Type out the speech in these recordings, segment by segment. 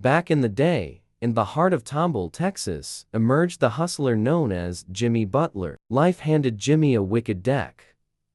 Back in the day, in the heart of Tomball, Texas, emerged the hustler known as Jimmy Butler. Life handed Jimmy a wicked deck.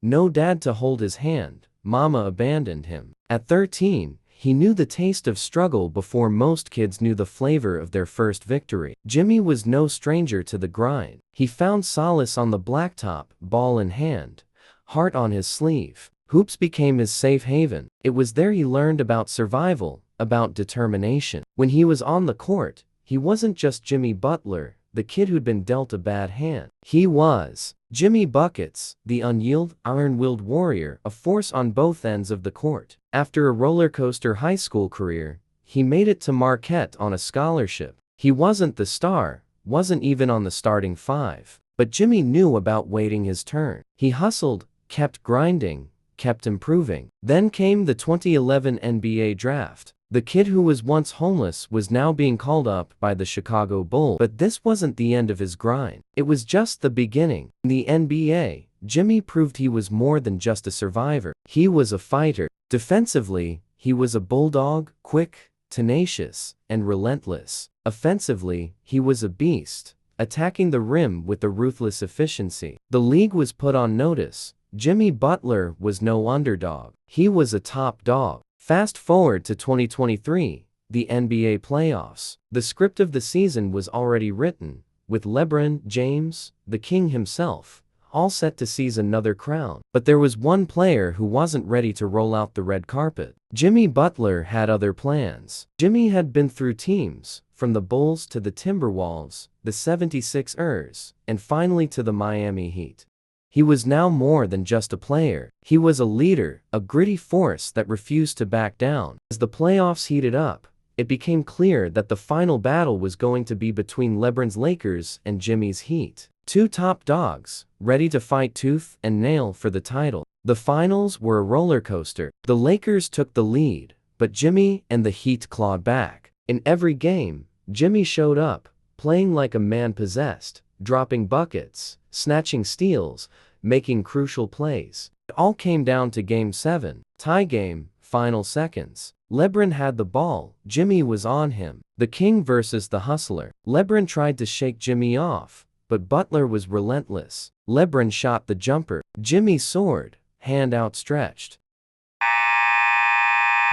No dad to hold his hand, mama abandoned him. At 13, he knew the taste of struggle before most kids knew the flavor of their first victory. Jimmy was no stranger to the grind. He found solace on the blacktop, ball in hand, heart on his sleeve. Hoops became his safe haven. It was there he learned about survival, about determination. When he was on the court, he wasn't just Jimmy Butler, the kid who'd been dealt a bad hand. He was Jimmy Buckets, the unyielding, iron-willed warrior, a force on both ends of the court. After a roller coaster high school career, he made it to Marquette on a scholarship. He wasn't the star, wasn't even on the starting five. But Jimmy knew about waiting his turn. He hustled, kept grinding, kept improving. Then came the 2011 NBA draft. The kid who was once homeless was now being called up by the Chicago Bulls. But this wasn't the end of his grind. It was just the beginning. In the NBA, Jimmy proved he was more than just a survivor. He was a fighter. Defensively, he was a bulldog, quick, tenacious, and relentless. Offensively, he was a beast, attacking the rim with a ruthless efficiency. The league was put on notice. Jimmy Butler was no underdog. He was a top dog. Fast forward to 2023, the NBA playoffs. The script of the season was already written, with LeBron James, the king himself, all set to seize another crown. But there was one player who wasn't ready to roll out the red carpet. Jimmy Butler had other plans. Jimmy had been through teams, from the Bulls to the Timberwolves, the 76ers, and finally to the Miami Heat. He was now more than just a player. He was a leader, a gritty force that refused to back down. As the playoffs heated up, it became clear that the final battle was going to be between LeBron's Lakers and Jimmy's Heat. Two top dogs, ready to fight tooth and nail for the title. The finals were a roller coaster. The Lakers took the lead, but Jimmy and the Heat clawed back. In every game, Jimmy showed up, playing like a man possessed, dropping buckets, snatching steals, making crucial plays. It all came down to Game 7, tie game, final seconds. LeBron had the ball, Jimmy was on him. The king versus the hustler. LeBron tried to shake Jimmy off, but Butler was relentless. LeBron shot the jumper. Jimmy soared, hand outstretched.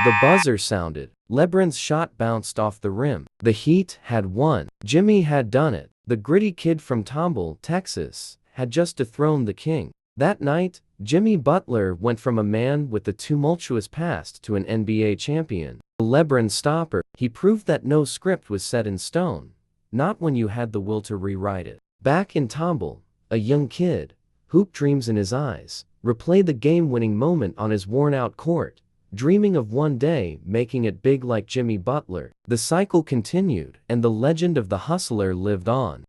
The buzzer sounded. LeBron's shot bounced off the rim. The Heat had won. Jimmy had done it. The gritty kid from Tomball, Texas, had just dethroned the king. That night, Jimmy Butler went from a man with a tumultuous past to an NBA champion. A LeBron stopper. He proved that no script was set in stone, not when you had the will to rewrite it. Back in Tomball, a young kid, hoop dreams in his eyes, replayed the game-winning moment on his worn-out court, dreaming of one day making it big like Jimmy Butler. The cycle continued, and the legend of the hustler lived on.